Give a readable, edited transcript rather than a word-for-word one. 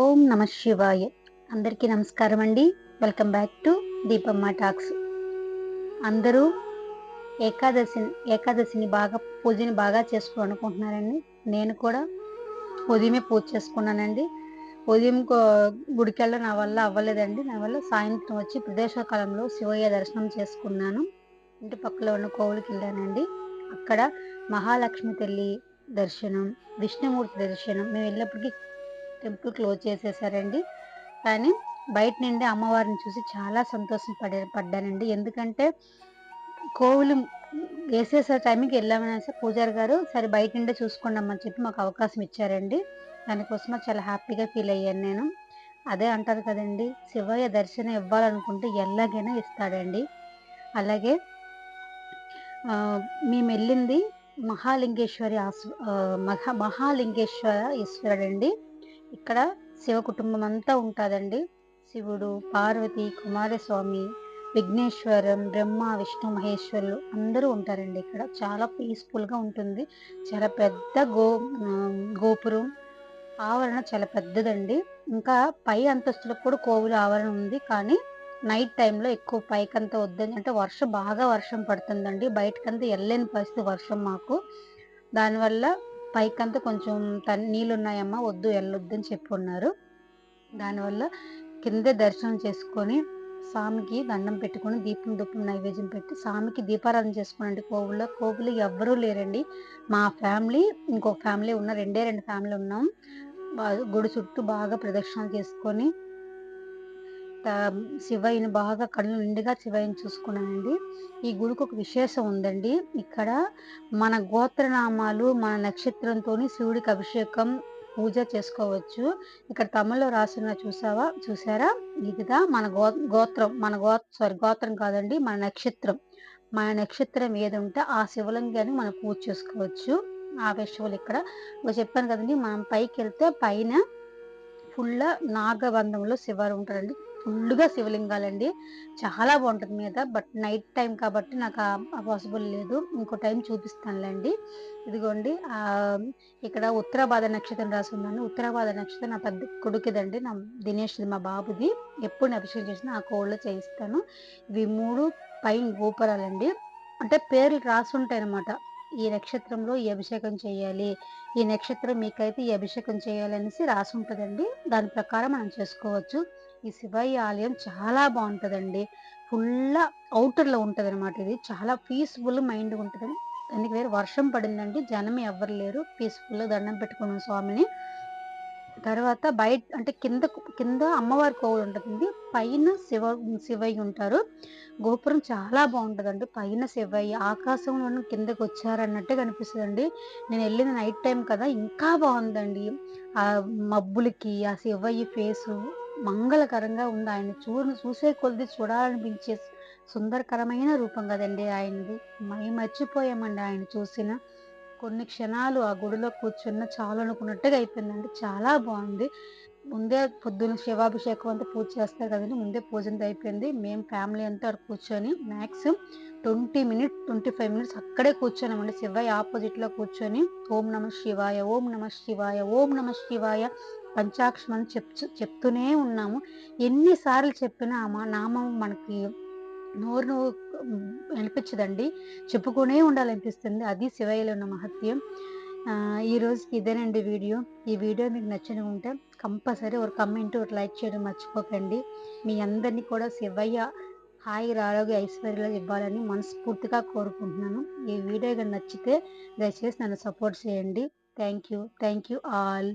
ఓం నమ శివాయ. అందరికీ నమస్కారం అండి. Welcome back to Deepamma talks. అందరూ ఏకాదశిని పూజని బాగా చేసుకోవాలనుకుంటున్నారండి. నేను కూడా ఉదయమే పూజ చేసుకున్నానండి. ఉదయం గుడికెళ్ళ నా వల్ల అవ్వలేదండి. నా వల్ల సాయంత్రం వచ్చి ప్రదేశకాలంలో శివయ్య దర్శనం చేసుకున్నాను. ఇంటి పక్కలో ఉన్న కోవులకి వెళ్ళానండి. అక్కడ మహాలక్ష్మి తల్లి దర్శనం, విష్ణుమూర్తి దర్శనం. మేము వెళ్ళినప్పటికీ టెంపుల్ క్లోజ్ చేసేసారండి. కానీ బయట నుండి అమ్మవారిని చూసి చాలా పడ్డానండి. ఎందుకంటే కోవిలు వేసేసే టైంకి వెళ్ళామనేసి పూజారి గారు సరే బయట నుండే చూసుకున్నామని చెప్పి మాకు అవకాశం ఇచ్చారండి. దానికోసం చాలా హ్యాపీగా ఫీల్ అయ్యాను నేను. అదే అంటారు కదండి, శివయ్య దర్శనం ఇవ్వాలనుకుంటే ఎలాగైనా ఇస్తాడండి. అలాగే మేము వెళ్ళింది మహాలింగేశ్వర ఈశ్వరుడండి. ఇక్కడ శివ కుటుంబం అంతా ఉంటుందండి. శివుడు, పార్వతి, కుమారస్వామి, విఘ్నేశ్వరం, బ్రహ్మ, విష్ణు, మహేశ్వరులు అందరూ ఉంటారండి. ఇక్కడ చాలా పీస్ఫుల్గా ఉంటుంది. చాలా పెద్ద గోపురం ఆవరణ చాలా పెద్దదండి. ఇంకా పై అంతస్తులకు కూడా కోవిల ఆవరణ ఉంది. కానీ నైట్ టైంలో ఎక్కువ పైకంతా వద్దని, అంటే బాగా వర్షం పడుతుందండి. బయటకంతా వెళ్ళలేని పరిస్థితి వర్షం మాకు. దానివల్ల పైకంతా కొంచెం నీళ్ళున్నాయమ్మా, వెళ్ళొద్దు అని చెప్పున్నారు. దానివల్ల కిందే దర్శనం చేసుకొని స్వామికి దండం పెట్టుకొని దీపం నైవేద్యం పెట్టి స్వామికి దీపారాధన చేసుకోనండి. కోవిలో ఎవ్వరూ లేరండి. మా ఫ్యామిలీ, ఇంకో ఫ్యామిలీ రెండు ఫ్యామిలీ ఉన్నాం. గుడి చుట్టూ బాగా ప్రదక్షిణలు చేసుకొని శివయ్యని బాగా కళ్ళు నిండుగా శివయ్యని చూసుకున్నానండి. ఈ గుడికి ఒక విశేషం ఉందండి. ఇక్కడ మన గోత్రనామాలు, మన నక్షత్రంతో శివుడికి అభిషేకం, పూజ చేసుకోవచ్చు. ఇక్కడ తమిళ్లో రాసిన చూసారా? ఇదిగా మన గోత్రం కాదండి, మన నక్షత్రం. మన నక్షత్రం ఏది ఉంటే ఆ శివలింగాన్ని మనం పూజ చేసుకోవచ్చు. ఆ ఫెస్టివల్ ఇక్కడ చెప్పాను కదండి. మనం పైకి వెళ్తే పైన ఫుల్ నాగబంధంలో శివారు ఉంటారండి. ఫుల్గా శివలింగాలండి. చాలా బాగుంటుంది మీద. బట్ నైట్ టైం కాబట్టి నాకు ఆ పాసిబుల్ లేదు. ఇంకో టైం చూపిస్తానులేండి. ఇదిగోండి ఇక్కడ ఉత్తరాభాద నక్షత్రం రాసి ఉందండి. ఉత్తరాభాద నక్షత్రం నా పెద్ద కొడుకుదండి, నా దినేష్, మా బాబుది. ఎప్పుడు నేను అభిషేకం చేసినా ఆ కోళ్ళు చేయిస్తాను. ఇవి 3 పైన గోపురాలండి. అంటే పేర్లు రాసి ఉంటాయి అనమాట. ఈ నక్షత్రంలో ఈ అభిషేకం చేయాలి, ఈ నక్షత్రం మీకైతే ఈ అభిషేకం చేయాలనేసి రాసి ఉంటుందండి. దాని ప్రకారం మనం చేసుకోవచ్చు. ఈ శివయ్య ఆలయం చాలా బాగుంటుందండి. ఫుల్ అవుటర్లో ఉంటుంది అనమాట. ఇది చాలా పీస్ఫుల్ మైండ్ ఉంటుంది. దానికి వేరే వర్షం పడిందండి, జనం ఎవ్వరు లేరు. పీస్ఫుల్ దండం పెట్టుకున్నాం స్వామిని. తర్వాత బయట అంటే కింద అమ్మవారి కోవిలు ఉంటుందండి. పైన శివయ్య ఉంటారు. గోపురం చాలా బాగుంటుందండి. పైన శివయ్య ఆకాశంలో కిందకి వచ్చారన్నట్టే కనిపిస్తుందండి. నేను వెళ్ళింది నైట్ టైం కదా, ఇంకా బాగుందండి. ఆ మబ్బులకి ఆ శివయ్య ఫేసు మంగళకరంగా ఉంది. ఆయన చూసే కొద్ది చూడాలనిపించే సుందరకరమైన రూపం కదండి ఆయనది. మర్చిపోయామండి ఆయన చూసిన కొన్ని క్షణాలు. ఆ గుడిలో కూర్చున్న చాలు అనుకున్నట్టుగా అయిపోయిందండి. చాలా బాగుంది. ముందే పొద్దున్న శివాభిషేకం అంతా పూజ చేస్తారు కదండి, ముందే పూజ అంతా అయిపోయింది. మేము ఫ్యామిలీ అంతా అక్కడ కూర్చొని మ్యాక్సిమం 25 మినిట్స్ అక్కడే కూర్చొన్నామండి. శివయ్య ఆపోజిట్ లో కూర్చొని ఓం నమ శివాయ, ఓం నమ శివాయ, ఓం నమ శివాయ పంచాక్షరం చెప్తూనే ఉన్నాము. ఎన్నిసార్లు చెప్పినా ఆ నామం మనకి నోరు అనిపించదండి. చెప్పుకునే ఉండాలనిపిస్తుంది. అది శివయ్యలో ఉన్న మహత్యం. ఈ రోజుకి ఇదేనండి వీడియో. ఈ వీడియో మీకు నచ్చిన ఉంటే కంపల్సరీ ఒక కమెంట్, ఒక లైక్ చేయడం మర్చిపోకండి. మీ అందరినీ కూడా శివయ్య ఆరోగ్య ఐశ్వర్యాలు ఇవ్వాలని మనస్ఫూర్తిగా కోరుకుంటున్నాను. ఈ వీడియో నచ్చితే దయచేసి నన్ను సపోర్ట్ చేయండి. Thank you all.